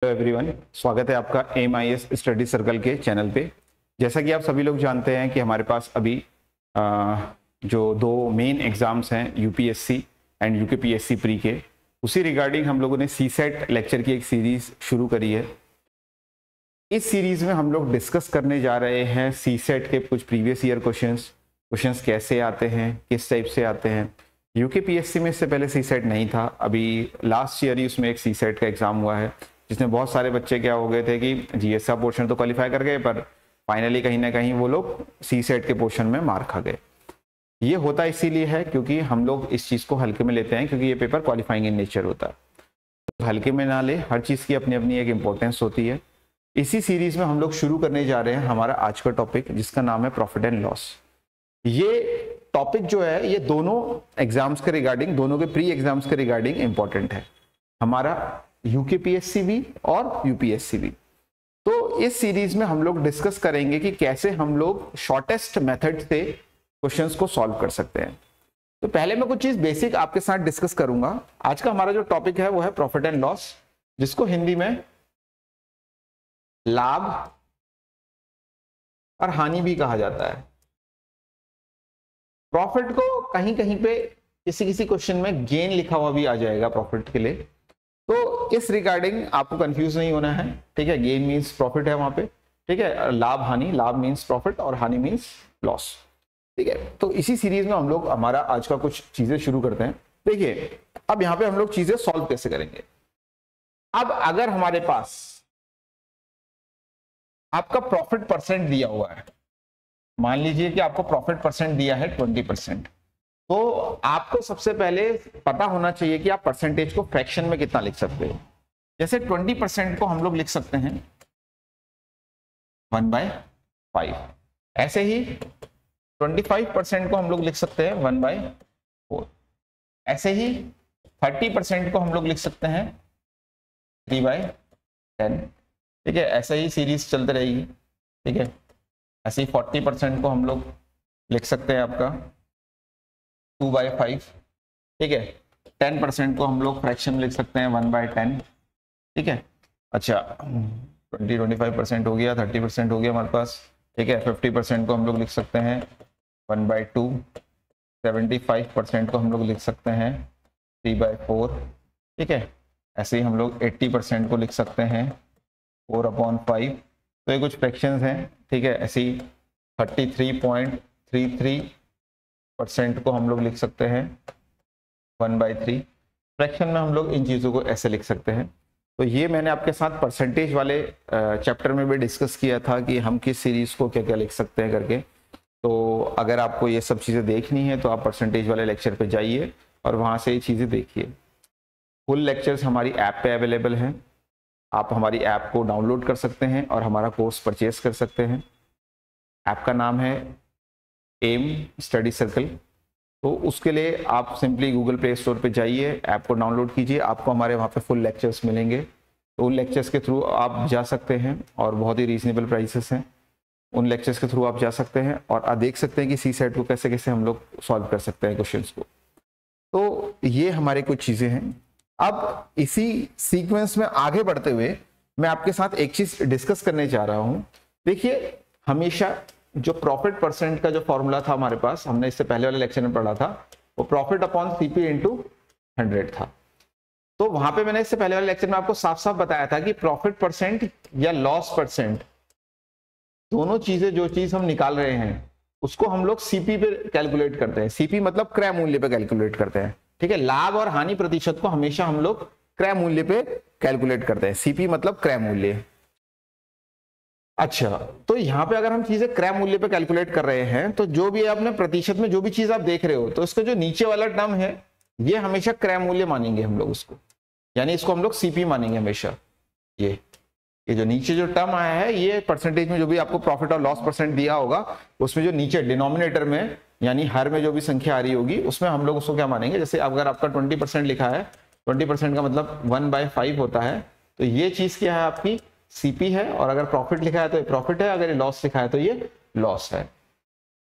Hello everyone, स्वागत है आपका MIS स्टडी सर्कल के चैनल पे। जैसा कि आप सभी लोग जानते हैं कि हमारे पास अभी जो दो मेन एग्जाम्स हैं UPSC एंड UKPSC प्री के, उसी रिगार्डिंग हम लोगों ने CSET लेक्चर की एक सीरीज शुरू करी है। इस सीरीज में हम लोग डिस्कस करने जा रहे हैं CSET के कुछ प्रीवियस ईयर क्वेश्चंस कैसे आते हैं, किस टाइप से आते हैं। UKPSC में इससे पहले CSET नहीं था, अभी लास्ट ईयर ही उसमें एक CSET का एग्जाम हुआ है, जिसमें बहुत सारे बच्चे क्या हो गए थे कि GS का पोर्शन तो क्वालिफाई कर गए, पर फाइनली कहीं ना कहीं वो लोग CSET के पोर्शन में मार खा गए। ये होता इसीलिए है क्योंकि हम लोग इस चीज़ को हल्के में लेते हैं, क्योंकि ये पेपर क्वालिफाइंग इन नेचर होता है। तो हल्के में ना ले, हर चीज़ की अपनी अपनी एक इम्पोर्टेंस होती है। इसी सीरीज में हम लोग शुरू करने जा रहे हैं हमारा आज का टॉपिक, जिसका नाम है प्रॉफिट एंड लॉस। ये टॉपिक जो है ये दोनों एग्जाम्स के रिगार्डिंग, दोनों के प्री एग्जाम्स के रिगार्डिंग इंपॉर्टेंट है, हमारा UKPSC भी और UPSC भी। तो इस सीरीज में हम लोग डिस्कस करेंगे कि कैसे हम लोग शॉर्टेस्ट मेथड से क्वेश्चंस को सॉल्व कर सकते हैं। तो पहले मैं कुछ चीज बेसिक आपके साथ डिस्कस करूंगा। आज का हमारा जो टॉपिक है वो है प्रॉफिट एंड लॉस, जिसको हिंदी में लाभ और हानि भी कहा जाता है। प्रॉफिट को कहीं कहीं पे किसी किसी क्वेश्चन में गेन लिखा हुआ भी आ जाएगा प्रॉफिट के लिए, तो इस रिगार्डिंग आपको कंफ्यूज नहीं होना है। ठीक है, गेन मींस प्रॉफिट है वहां पे। ठीक है, लाभ हानि, लाभ मींस प्रॉफिट और हानि मींस लॉस। ठीक है, तो इसी सीरीज में हम लोग हमारा आज का कुछ चीजें शुरू करते हैं। देखिए, अब यहाँ पे हम लोग चीजें सॉल्व कैसे करेंगे। अब अगर हमारे पास आपका प्रॉफिट परसेंट दिया हुआ है, मान लीजिए कि आपको प्रॉफिट परसेंट दिया है 20%, तो आपको सबसे पहले पता होना चाहिए कि आप परसेंटेज को फ्रैक्शन में कितना लिख सकते हो। जैसे 20% को हम लोग लिख सकते हैं 1/5, ऐसे ही 25% को हम लोग लिख सकते हैं 1/4, ऐसे ही 30% को हम लोग लिख सकते हैं 3/10। ठीक है, ऐसे ही सीरीज चलते रहेगी। ठीक है, ऐसे ही 40% को हम लोग लिख सकते हैं आपका 2/5। ठीक है, 10% को हम लोग फ्रैक्शन में लिख सकते हैं 1/10। ठीक है, अच्छा 25% हो गया, 30% हो गया हमारे पास। ठीक है, 50% को हम लोग लिख सकते हैं 1/2, 75% को हम लोग लिख सकते हैं 3/4। ठीक है, ऐसे ही हम लोग 80% को लिख सकते हैं 4/5। तो ये कुछ फ्रैक्शंस हैं। ठीक है, ऐसे ही 33.33% को हम लोग लिख सकते हैं 1/3। फ्रैक्शन में हम लोग इन चीज़ों को ऐसे लिख सकते हैं। तो ये मैंने आपके साथ परसेंटेज वाले चैप्टर में भी डिस्कस किया था कि हम किस सीरीज को क्या क्या लिख सकते हैं करके। तो अगर आपको ये सब चीज़ें देखनी है तो आप परसेंटेज वाले लेक्चर पे जाइए और वहाँ से ये चीज़ें देखिए। फुल लेक्चर्स हमारी ऐप पे अवेलेबल हैं, आप हमारी ऐप को डाउनलोड कर सकते हैं और हमारा कोर्स परचेज कर सकते हैं। ऐप का नाम है एम स्टडी सर्कल। तो उसके लिए आप सिंपली गूगल प्ले स्टोर पे जाइए, ऐप को डाउनलोड कीजिए, आपको हमारे वहाँ पे फुल लेक्चर्स मिलेंगे। तो उन लेक्चर्स के थ्रू आप जा सकते हैं और बहुत ही रीजनेबल प्राइसेस हैं। उन लेक्चर्स के थ्रू आप जा सकते हैं और आप देख सकते हैं कि CSET को कैसे कैसे हम लोग सॉल्व कर सकते हैं क्वेश्चंस को। तो ये हमारी कुछ चीज़ें हैं। अब इसी सीक्वेंस में आगे बढ़ते हुए मैं आपके साथ एक चीज डिस्कस करने जा रहा हूं। देखिए, हमेशा जो प्रॉफिट परसेंट का जो फॉर्मूला था हमारे पास, हमने इससे पहले वाले लेक्चर में पढ़ा था, वो प्रॉफिट अपॉन CP इंटू 100 था। तो वहां पे मैंने इससे पहले वाले लेक्चर में आपको साफ साफ बताया था कि प्रॉफिट परसेंट या लॉस परसेंट, दोनों चीजें, जो चीज हम निकाल रहे हैं उसको हम लोग CP पे कैलकुलेट करते हैं। CP मतलब क्रय मूल्य पे कैलकुलेट करते हैं। ठीक है, लाभ और हानि प्रतिशत को हमेशा हम लोग क्रय मूल्य पे कैलकुलेट करते हैं। CP मतलब क्रय मूल्य। अच्छा, तो यहाँ पे अगर हम चीजें क्रय मूल्य पे कैलकुलेट कर रहे हैं तो जो भी आपने प्रतिशत में जो भी चीज आप देख रहे हो, तो इसका जो नीचे वाला टर्म है ये हमेशा क्रय मूल्य मानेंगे हम लोग उसको, यानी इसको हम लोग CP मानेंगे हमेशा। ये जो नीचे जो टर्म आया है, ये परसेंटेज में जो भी आपको प्रॉफिट और लॉस परसेंट दिया होगा, उसमें जो नीचे डिनोमिनेटर में यानी हर में जो भी संख्या आ रही होगी उसमें हम लोग उसको क्या मानेंगे। जैसे अगर आपका 20% लिखा है, 20% का मतलब 1/5 होता है, तो ये चीज क्या है आपकी CP है। और अगर प्रॉफिट लिखा है तो ये प्रॉफिट है, अगर ये लॉस लिखा है तो ये लॉस है।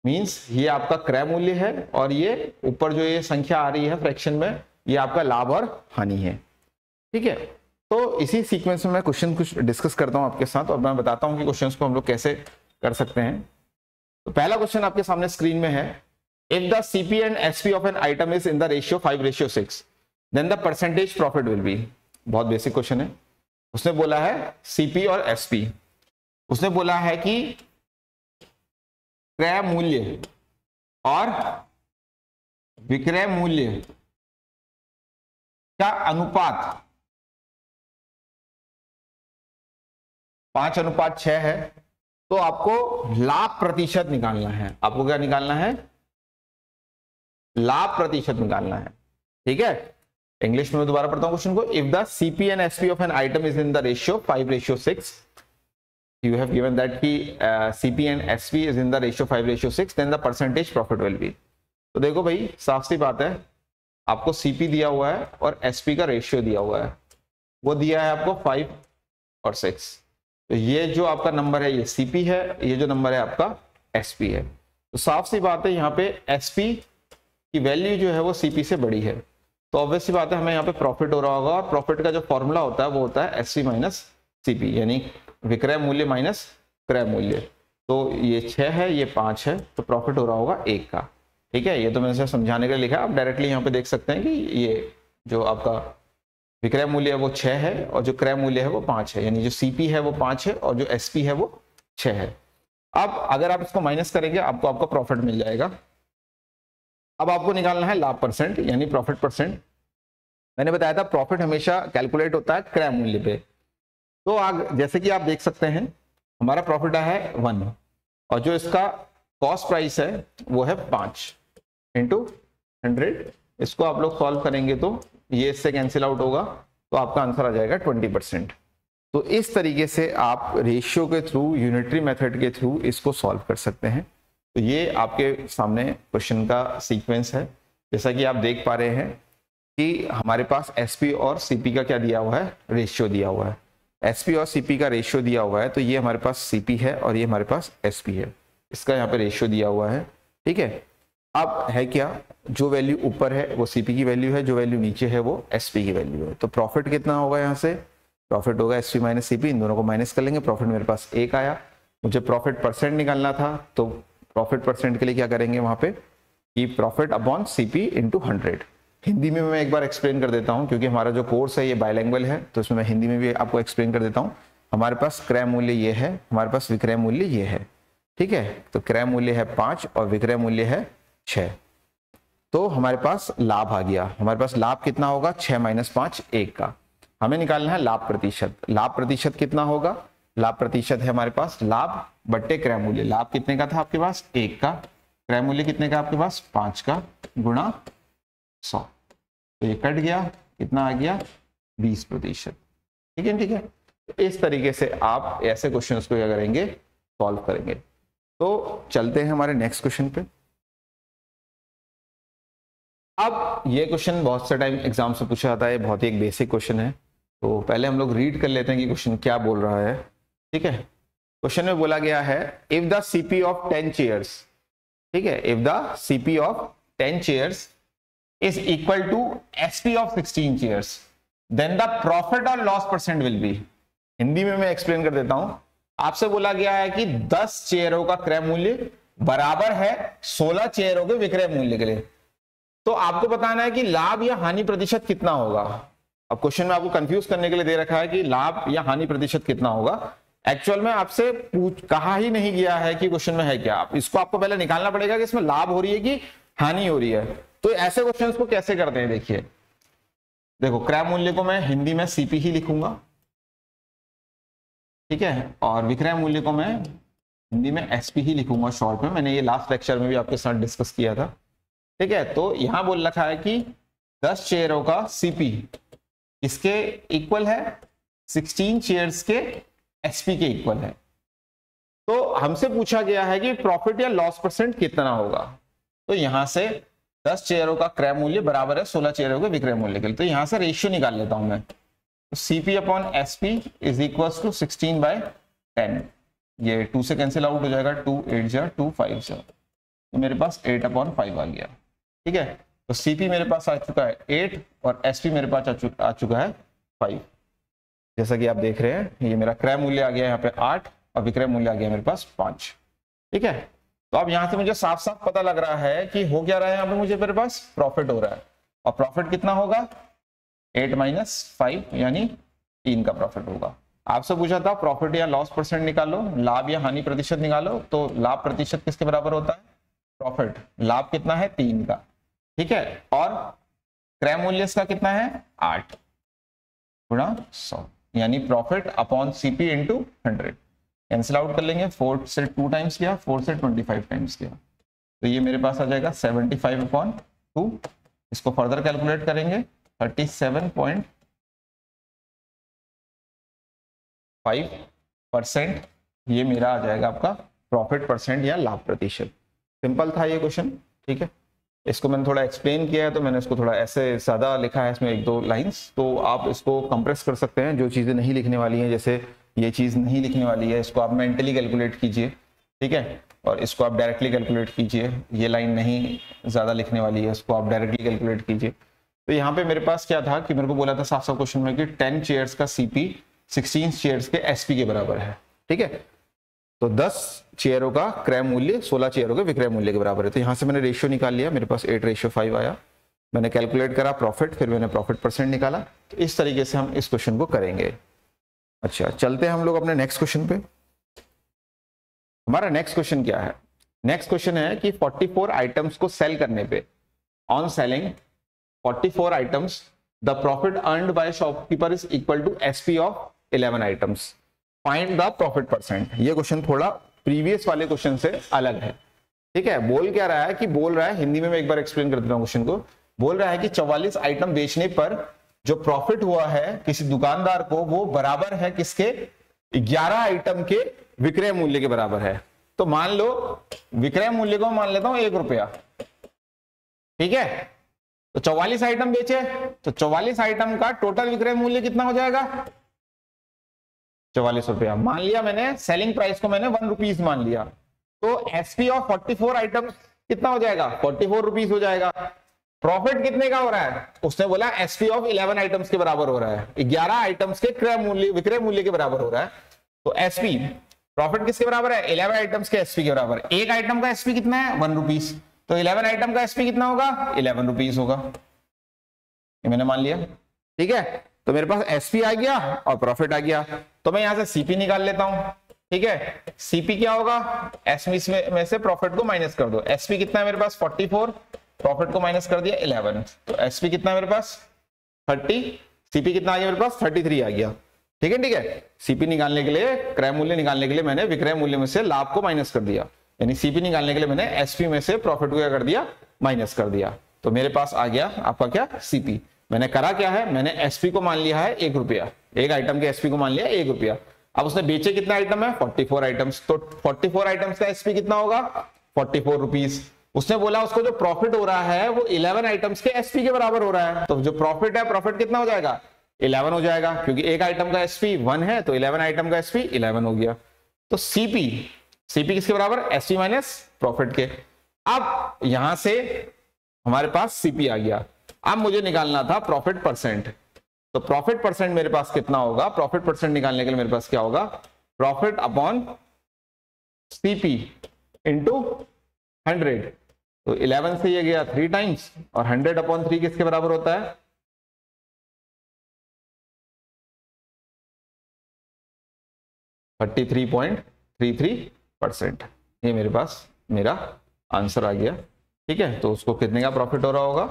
मींस ये आपका क्रय मूल्य है और ये ऊपर जो ये संख्या आ रही है फ्रैक्शन में, ये आपका लाभ और हानि है। ठीक है, तो तो इसी सीक्वेंस में मैं क्वेश्चन कुछ डिस्कस करता हूं आपके साथ और मैं बताता हूं कि क्वेश्चंस को हम लोग कैसे कर सकते हैं। तो पहला क्वेश्चन आपके सामने स्क्रीन में है, if the CP and SP of an item is in the ratio 5:6 then the percentage profit will be. बहुत बेसिक क्वेश्चन है। उसने बोला है सीपी और एसपी, उसने बोला है कि क्रय मूल्य और विक्रय मूल्य का अनुपात 5:6 है। तो आपको लाभ प्रतिशत निकालना है। आपको क्या निकालना है? लाभ प्रतिशत निकालना है। ठीक है, इंग्लिश में दोबारा पढ़ता हूं क्वेश्चन को। If the CP and SP of an item is in the ratio 5:6, you have given that कि CP and SP is in the ratio 5:6, then the percentage profit will be। तो देखो भाई, साफ सी बात है, आपको CP दिया हुआ है और SP का रेशियो दिया हुआ है। वो दिया है आपको 5 और 6। तो ये जो आपका नंबर है ये CP है, ये जो नंबर है आपका SP है। तो साफ सी बात है, यहाँ पे SP की वैल्यू जो है वो CP से बड़ी है। तो ऑब्वियस सी बात है, हमें यहाँ पे प्रॉफिट हो रहा होगा और प्रॉफिट का जो फॉर्मूला होता है वो होता है SP माइनस CP, यानी विक्रय मूल्य माइनस क्रय मूल्य। तो ये 6 है, ये 5 है, तो प्रॉफिट हो रहा होगा 1 का। ठीक है, ये तो मैंने समझाने के लिए लिखा है। आप डायरेक्टली यहाँ पे देख सकते हैं कि ये जो आपका विक्रय मूल्य है वो 6 है और जो क्रय मूल्य है वो 5 है, यानी जो CP है वो 5 है और जो SP है वो 6 है। अब अगर आप इसको माइनस करेंगे आपको आपका प्रॉफिट मिल जाएगा। अब आपको निकालना है लाभ परसेंट, यानी प्रॉफिट परसेंट। मैंने बताया था प्रॉफिट हमेशा कैलकुलेट होता है क्रय मूल्य पे। तो जैसे कि आप देख सकते हैं, हमारा प्रॉफिट है 1 और जो इसका कॉस्ट प्राइस है वो है 5 इंटू 100। इसको आप लोग सॉल्व करेंगे तो ये इससे कैंसिल आउट होगा, तो आपका आंसर आ जाएगा 20%। तो इस तरीके से आप रेशियो के थ्रू, यूनिटरी मेथड के थ्रू इसको सॉल्व कर सकते हैं। तो ये आपके सामने क्वेश्चन का सीक्वेंस है। जैसा कि आप देख पा रहे हैं कि हमारे पास एसपी और सीपी का क्या दिया हुआ है, रेशियो दिया हुआ है। एसपी और सीपी का रेशियो दिया हुआ है, तो ये हमारे पास सीपी है और ये हमारे पास एसपी है। इसका यहाँ पे रेशियो दिया हुआ है। ठीक है, अब है क्या, जो वैल्यू ऊपर है वो सीपी की वैल्यू है, जो वैल्यू नीचे है वो एसपी की वैल्यू है। तो प्रॉफिट कितना होगा, यहाँ से प्रॉफिट होगा एसपी माइनस सीपी, इन दोनों को माइनस कर लेंगे, प्रॉफिट मेरे पास 1 आया। मुझे प्रॉफिट परसेंट निकालना था, तो प्रॉफिट परसेंट के लिए क्या करेंगे वहां पे कि profit upon CP into 100। Hindi में मैं एक बार एक्सप्लेन कर देता हूं, क्योंकि हमारा जो कोर्स है ये बायलैंग्वेज है, तो इसमें मैं हिंदी में भी आपको एक्सप्लेन कर देता हूं। हमारे पास क्रय मूल्य ये है, हमारे पास विक्रय मूल्य ये है। ठीक है, तो क्रय मूल्य है 5 और विक्रय मूल्य है 6। तो हमारे पास लाभ आ गया। हमारे पास लाभ कितना होगा, 6 माइनस 5 1 का। हमें निकालना है लाभ प्रतिशत। लाभ प्रतिशत कितना होगा, लाभ प्रतिशत है हमारे पास लाभ बट्टे क्रय मूल्य। लाभ कितने का था आपके पास, 1 का। क्रय मूल्य कितने का आपके पास, 5 का, गुणा 100। तो ये कट गया, कितना आ गया, 20%। ठीक है, ठीक है। तो इस तरीके से आप ऐसे क्वेश्चंस को क्या करेंगे, सॉल्व करेंगे। तो चलते हैं हमारे नेक्स्ट क्वेश्चन पे। अब ये क्वेश्चन बहुत से टाइम एग्जाम से पूछा जाता है, बहुत ही एक बेसिक क्वेश्चन है। तो पहले हम लोग रीड कर लेते हैं कि क्वेश्चन क्या बोल रहा है। ठीक है, क्वेश्चन में बोला गया है, if the CP of 10 chairs, ठीक है, if the CP of 10 chairs is equal to SP of 16 chairs then the profit और loss percent will be. Hindi में मैं एक्सप्लेन कर देता हूं। आपसे बोला गया है कि 10 चेयरों का क्रय मूल्य बराबर है 16 चेयरों के विक्रय मूल्य के लिए। तो आपको बताना है कि लाभ या हानि प्रतिशत कितना होगा। अब क्वेश्चन में आपको कंफ्यूज करने के लिए दे रखा है कि लाभ या हानि प्रतिशत कितना होगा। एक्चुअल में आपसे कहा ही नहीं गया है कि क्वेश्चन में है क्या। इसको आपको पहले निकालना पड़ेगा कि इसमें लाभ हो रही है कि हानि हो रही है। तो ऐसे क्वेश्चंस को कैसे करते हैं, देखिए, देखो, क्रय मूल्य को मैं हिंदी में सीपी ही लिखूंगा, ठीक है, और विक्रय मूल्य को मैं हिंदी में एसपी ही लिखूंगा शॉर्ट में। मैंने ये लास्ट लेक्चर में भी आपके साथ डिस्कस किया था। ठीक है, तो यहां बोल रखा है कि 10 चेयरों का सीपी इसके इक्वल है, 16 चेयर्स के एसपी के इक्वल है। तो हमसे पूछा गया है कि प्रॉफिट या लॉस परसेंट कितना होगा। तो यहां से 10 चेयरों का क्रय मूल्य बराबर है 16 चेयरों के विक्रय मूल्य के लिए। तो यहां से रेशियो निकाल लेता हूं मैं। तो CP upon SP is equal to 16/10। ये 2 से कैंसिल आउट हो जाएगा, 2 8 जा 2 5 जा, तो मेरे पास 8/5 आ गया। ठीक है, तो सीपी मेरे पास आ चुका है 8 और एसपी मेरे पास आ चुका है 5। जैसा कि आप देख रहे हैं ये मेरा क्रय मूल्य आ गया यहाँ पे 8 और विक्रय मूल्य आ गया मेरे पास 5। ठीक है, तो अब यहाँ से मुझे साफ साफ पता लग रहा है कि हो क्या रहा है यहाँ पे, मुझे मेरे पास प्रॉफिट हो रहा है और प्रॉफिट कितना होगा 8 - 5 यानी 3 का प्रॉफिट होगा। आपसे पूछा था प्रॉफिट या लॉस परसेंट निकालो, लाभ या हानि प्रतिशत निकालो, तो लाभ प्रतिशत किसके बराबर होता है प्रॉफिट। लाभ कितना है 3 का, ठीक है, और क्रय मूल्य इसका कितना है 8 गुणा 100 यानी profit upon CP into 100। Cancel out कर लेंगे, 4 से 2 टाइम्स किया, 4 से 25 टाइम्स किया, तो ये मेरे पास आ जाएगा 75/2। इसको फर्दर कैलकुलेट करेंगे 37.5%, ये मेरा आ जाएगा आपका प्रॉफिट परसेंट या लाभ प्रतिशत। सिंपल था ये क्वेश्चन, ठीक है। इसको मैंने थोड़ा एक्सप्लेन किया है तो मैंने इसको थोड़ा ऐसे ज्यादा लिखा है इसमें 1-2 लाइंस, तो आप इसको कंप्रेस कर सकते हैं। जो चीजें नहीं लिखने वाली हैं, जैसे ये चीज नहीं लिखने वाली है, इसको आप मेंटली कैलकुलेट कीजिए, ठीक है, और इसको आप डायरेक्टली कैलकुलेट कीजिए। ये लाइन नहीं ज्यादा लिखने वाली है, इसको आप डायरेक्टली कैलकुलेट कीजिए। तो यहाँ पे मेरे पास क्या था कि मेरे को बोला था साफ साफ क्वेश्चन में कि 10 चेयर्स का सीपी 16 चेयर्स के एसपी के बराबर है, ठीक है। तो 10 चेयरों का क्रय मूल्य 16 चेयरों के विक्रय मूल्य के बराबर है। तो यहां से मैंने रेशियो निकाल लिया, मेरे पास 8:5 आया। मैंने कैलकुलेट करा प्रॉफिट, फिर मैंने प्रॉफिट परसेंट निकाला। तो इस तरीके से हम इस क्वेश्चन को करेंगे। अच्छा, चलते हैं हम लोग अपने नेक्स्ट क्वेश्चन पे। हमारा नेक्स्ट क्वेश्चन क्या है? नेक्स्ट क्वेश्चन है कि 44 आइटम्स को सेल करने पे, on selling 44 items, the profit earned by shopkeeper is equal to SP of 11 items, find the profit percent. ये क्वेश्चन थोड़ा प्रीवियस वाले क्वेश्चन से अलग है, ठीक है। बोल क्या रहा है कि बोल रहा है, हिंदी में मैं एक बार एक्सप्लेन कर देता हूं क्वेश्चन को। बोल रहा है कि 44 आइटम बेचने पर जो प्रॉफिट हुआ है किसी दुकानदार को, वो बराबर है किसके? 11 आइटम के विक्रय मूल्य के बराबर है। तो मान लो विक्रय मूल्य को मान लेता हूं 1 रुपया, ठीक है। तो 44 आइटम बेचे, तो 44 आइटम का टोटल विक्रय मूल्य कितना हो जाएगा? 44 रुपया। मान लिया मैंने सेलिंग प्राइस को मैंने 1 रुपीज मान लिया, तो एसपी ऑफ 44 आइटम कितना हो जाएगा? 44 रुपीज हो जाएगा। प्रॉफिट कितने का हो रहा है? उसने बोला एसपी ऑफ 11 आइटम्स के बराबर हो रहा है, 11 आइटम्स के क्रय मूल्य विक्रय मूल्य के बराबर हो रहा है। तो एसपी प्रॉफिट किसके बराबर है? 11 आइटम्स के एसपी के बराबर। एक आइटम का एसपी कितना है? 1 रुपीज। तो 11 आइटम का एसपी कितना होगा? 11 रुपीज होगा, ये मैंने मान लिया, ठीक है। तो मेरे पास एसपी आ गया और प्रॉफिट आ गया। तो मैं यहां से सीपी निकाल लेता हूं, ठीक है। सीपी क्या होगा? एसपी में से प्रॉफिट को माइनस कर दो। एसपी कितना है मेरे पास? 44, प्रॉफिट को माइनस कर दिया 11, तो एसपी कितना है मेरे पास? 30, सीपी कितना आ गया मेरे पास? 33 आ गया, ठीक है, ठीक है। सीपी निकालने के लिए, क्रय मूल्य निकालने के लिए मैंने विक्रय मूल्य में से लाभ को माइनस कर दिया, यानी सीपी निकालने के लिए मैंने एसपी में से प्रॉफिट को क्या कर दिया? माइनस कर दिया। तो मेरे पास आ गया आपका क्या? सीपी। मैंने करा क्या है? मैंने एसपी को मान लिया है 1 रुपया, एक आइटम के एसपी को मान लिया 1 रुपया। अब उसने बेचे कितना आइटम है? 44 आइटम्स। तो 44 आइटम्स का एसपी कितना होगा? 44 रुपीज। उसने बोला उसको जो प्रॉफिट हो रहा है वो 11 आइटम्स के एसपी के बराबर हो रहा है। तो जो प्रॉफिट है, प्रॉफिट कितना हो जाएगा? 11 हो जाएगा, क्योंकि एक आइटम का एसपी 1 है, तो 11 आइटम का एसपी 11 हो गया। तो सीपी किसके बराबर? एसपी माइनस प्रॉफिट के। अब यहां से हमारे पास सीपी आ गया। अब मुझे निकालना था प्रॉफिट परसेंट। तो प्रॉफिट परसेंट मेरे पास कितना होगा? प्रॉफिट परसेंट निकालने के लिए मेरे पास क्या होगा? Profit upon CP into 100। तो 11 से ये गया 3 टाइम्स, और 100/3 किसके बराबर होता है? 33.33%। ये मेरे पास मेरा आंसर आ गया, ठीक है। तो उसको कितने का प्रॉफिट हो रहा होगा?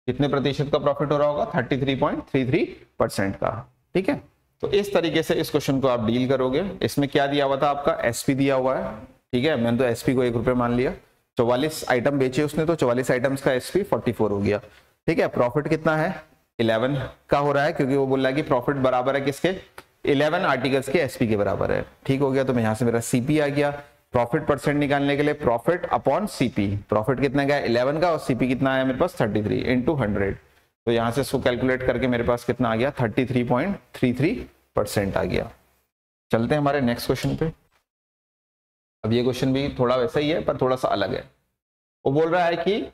कितने प्रतिशत का प्रॉफिट हो रहा होगा? 33.33% का, ठीक है। तो इस तरीके से इस क्वेश्चन को आप डील करोगे। इसमें क्या दिया हुआ था आपका? एसपी दिया हुआ है, ठीक है। मैंने तो एसपी को 1 रुपया मान लिया। 44 आइटम बेचे उसने, तो 44 आइटम्स का एसपी 44 हो गया, ठीक है। प्रॉफिट कितना है? 11 का हो रहा है, क्योंकि वो बोल रहा है कि प्रॉफिट बराबर है किसके? 11 आर्टिकल्स के एसपी के बराबर है, ठीक हो गया। तो मैं यहां से मेरा सीपी आ गया। प्रॉफिट परसेंट निकालने के लिए प्रॉफिट अपॉन सीपी, प्रॉफिट कितना गया? 11 का, और सीपी कितना आया मेरे पास? 33 इंटू 100। तो यहां से इसको कैलकुलेट करके मेरे पास कितना आ गया? 33.33% आ गया। चलते हैं हमारे नेक्स्ट क्वेश्चन पे। अब ये क्वेश्चन भी थोड़ा वैसा ही है पर थोड़ा सा अलग है। वो बोल रहा है कि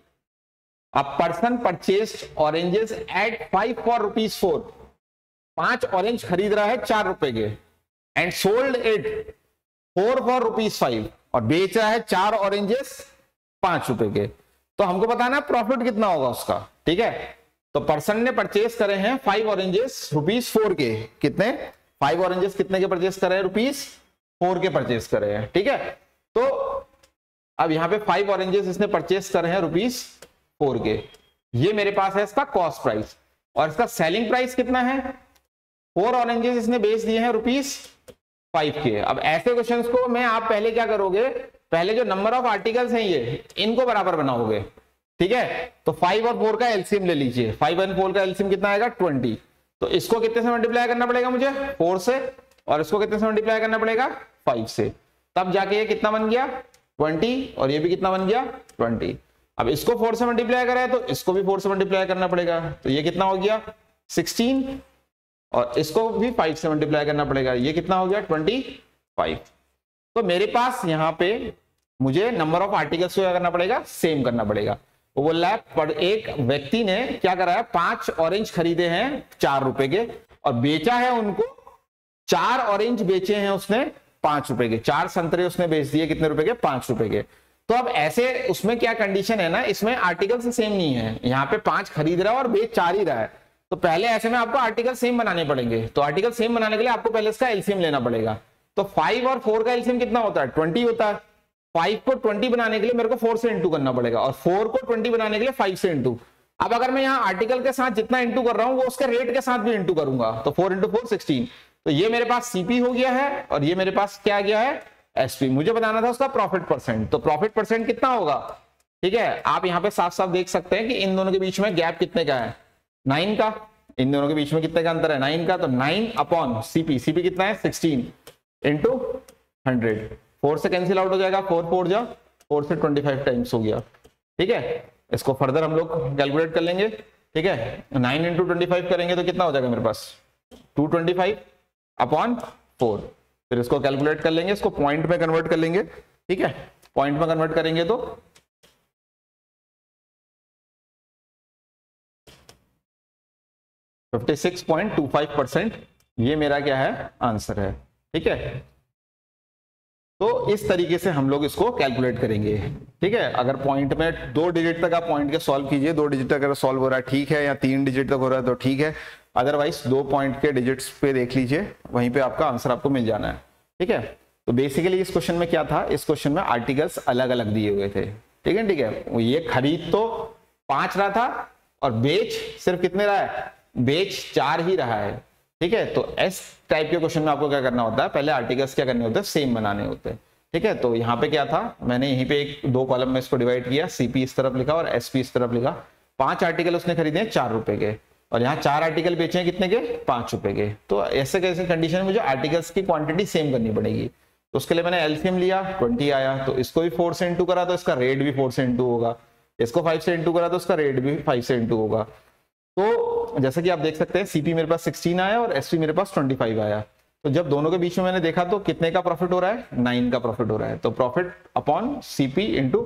a person purchased oranges at 5 for ₹4। 5 orange खरीद रहा है 4 रुपए के, एंड सोल्ड इट 4 फॉर ₹5, और बेच रहा है 4 ऑरेंजेस 5 रुपए के। तो हमको बताना है प्रॉफिट कितना होगा उसका, ठीक है। तो पर्सन ने परचेस करे हैं 5 ऑरेंजेस ₹4 के, कितने 5 ऑरेंजेस कितने के परचेस करे हैं, ₹4 के परचेस करे हैं, ठीक है। तो अब यहाँ पे 5 ऑरेंजेस इसने परचेस करे हैं ₹4 के, ये मेरे पास है इसका कॉस्ट प्राइस, और इसका सेलिंग प्राइस कितना है, 4 ऑरेंजेस इसने बेच दिए हैं ₹5 के। अब ऐसे क्वेश्चंस को मैं आप पहले क्या करोगे, पहले जो नंबर ऑफ आर्टिकल्स हैं ये इनको बराबर बनाओगे, ठीक है। तो 5 और 4 का एलसीएम ले लीजिए, 5 और 4 का एलसीएम कितना आएगा 20। तो इसको कितने से मल्टीप्लाई करना पड़ेगा मुझे 4 से, और इसको कितने से मल्टीप्लाई करना पड़ेगा 5 से, तब जाके ये कितना बन गया 20, और ये भी कितना बन गया 20। अब इसको 4 से मल्टीप्लाई करा है तो इसको भी 4 से मल्टीप्लाई करना पड़ेगा, तो ये कितना हो गया 16, और इसको भी 5 से मल्टीप्लाई करना पड़ेगा, ये कितना हो गया 25। तो मेरे पास यहाँ पे मुझे नंबर ऑफ आर्टिकल्स को क्या करना पड़ेगा, सेम करना पड़ेगा। वो बोल रहा है पर एक व्यक्ति ने क्या करा है, 5 ऑरेंज खरीदे हैं 4 रुपए के, और बेचा है उनको 4 ऑरेंज बेचे हैं उसने 5 रुपए के, 4 संतरे उसने बेच दिए कितने रुपए के 5 रुपए के। तो अब ऐसे उसमें क्या कंडीशन है ना, इसमें आर्टिकल से सेम नहीं है, यहाँ पे 5 खरीद रहा है और बेच 4 ही रहा है, तो पहले ऐसे में आपको आर्टिकल सेम बनाने पड़ेंगे। तो आर्टिकल सेम बनाने के लिए आपको पहले इसका एलसीएम लेना पड़ेगा। तो 5 और 4 का एलसीएम कितना होता है 20 होता है। 5 को 20 बनाने के लिए मेरे को 4 से इंटू करना पड़ेगा, और 4 को 20 बनाने के लिए 5 से इंटू। अब अगर मैं यहाँ आर्टिकल के साथ जितना इंटू कर रहा हूँ वो उसके रेट के साथ भी इंटू करूंगा, तो 4 × 4 16। तो ये मेरे पास सीपी हो गया है, और ये मेरे पास क्या गया है एसपी। मुझे बताना था उसका प्रॉफिट परसेंट, तो प्रॉफिट परसेंट कितना होगा, ठीक है। आप यहाँ पे साफ साफ देख सकते हैं कि इन दोनों के बीच में गैप कितने का है 9 का, इन दोनों के बीच में कितने का अंतर है 9 का। तो 9 अपॉन सीपी, सीपी कितना है 16 × 100, 4 से कैंसिल आउट हो जाएगा, 4 4 जा 4 से 25 टाइम्स हो गया, ठीक है। इसको फर्दर हम लोग कैलकुलेट कर लेंगे, ठीक है। 9 × 25 करेंगे तो कितना हो जाएगा मेरे पास 225 अपॉन 4, फिर इसको कैलकुलेट कर लेंगे, इसको पॉइंट में कन्वर्ट कर लेंगे, ठीक है। पॉइंट में कन्वर्ट करेंगे तो 56.25% ये मेरा क्या है आंसर है, ठीक है। तो इस तरीके से हम लोग इसको कैलकुलेट करेंगे, ठीक है। अगर पॉइंट में 2 डिजिट तक आप पॉइंट के सॉल्व कीजिए, 2 डिजिट तक अगर सॉल्व हो रहा है ठीक है, या 3 डिजिट तक हो रहा है तो ठीक है, अदरवाइज 2 पॉइंट के डिजिट्स पे देख लीजिए, वहीं पे आपका आंसर आपको मिल जाना है, ठीक है। तो बेसिकली इस क्वेश्चन में क्या था, इस क्वेश्चन में आर्टिकल्स अलग अलग दिए हुए थे, ठीक है, ठीक है। ये खरीद तो 5 रहा था और बेच सिर्फ कितने रहा है, बेच 4 ही रहा है, ठीक है। तो इस टाइप के क्वेश्चन में आपको क्या करना होता है, पहले आर्टिकल्स क्या करने होते हैं, सेम बनाने होते हैं, ठीक है। तो यहाँ पे क्या था, मैंने यहीं पे 2 कॉलम में इसको डिवाइड किया, सीपी इस तरफ लिखा और एसपी इस तरफ लिखा। 5 आर्टिकल उसने खरीदे हैं 4 रुपए के, और यहाँ 4 आर्टिकल बेचे हैं कितने के 5 रुपए के। तो ऐसे कैसे कंडीशन में मुझे आर्टिकल्स की क्वांटिटी सेम करनी पड़ेगी, तो उसके लिए मैंने एलसीएम लिया 20 आया, तो इसको भी 4 से इंटू करा तो इसका रेट भी 4 से इंटू होगा, इसको 5 से इंटू करा तो इसका रेट भी 5 से इंटू होगा। तो जैसा कि आप देख सकते हैं सीपी मेरे पास 16 आया और एसपी मेरे पास 25 आया। तो जब दोनों के बीच में मैंने देखा तो कितने का प्रॉफिट हो रहा है 9 का प्रॉफिट हो रहा है। तो प्रॉफिट अपॉन सीपी इंटू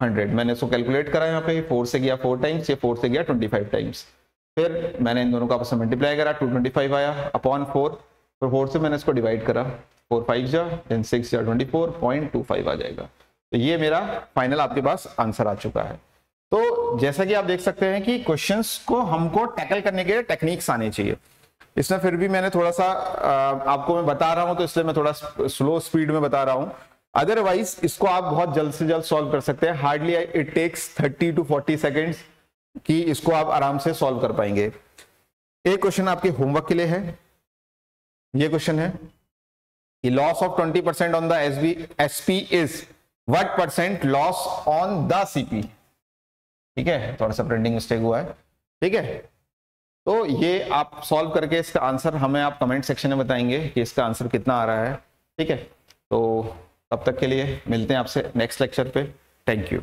100 मैंने इसको कैलकुलेट करा, यहाँ पे 4 से गया 4 टाइम्स, ये 4 से गया 25 टाइम्स, फिर मैंने इन दोनों का आपस में मल्टीप्लाई करा, 225 आया अपॉन 4, फिर 4 से मैंने इसको डिवाइड करा, 4 5 जा देन 6 जा 24.25 आ जाएगा। तो ये मेरा फाइनल आपके पास आंसर आ चुका है। तो जैसा कि आप देख सकते हैं कि क्वेश्चंस को हमको टैकल करने के लिए टेक्निक्स आने चाहिए। इसमें फिर भी मैंने थोड़ा सा आपको मैं बता रहा हूं तो इसलिए मैं थोड़ा स्लो स्पीड में बता रहा हूं, अदरवाइज इसको आप बहुत जल्द से जल्द सॉल्व कर सकते हैं। Hardly it takes 30 to 40 seconds कि इसको आप आराम से सॉल्व कर पाएंगे। एक क्वेश्चन आपके होमवर्क के लिए है, ये क्वेश्चन है कि loss of 20% on the SP is what percent loss on the CP, ठीक है। थोड़ा सा प्रिंटिंग मिस्टेक हुआ है, ठीक है। तो ये आप सॉल्व करके इसका आंसर हमें आप कमेंट सेक्शन में बताएंगे कि इसका आंसर कितना आ रहा है, ठीक है। तो तब तक के लिए मिलते हैं आपसे नेक्स्ट लेक्चर पे। Thank you.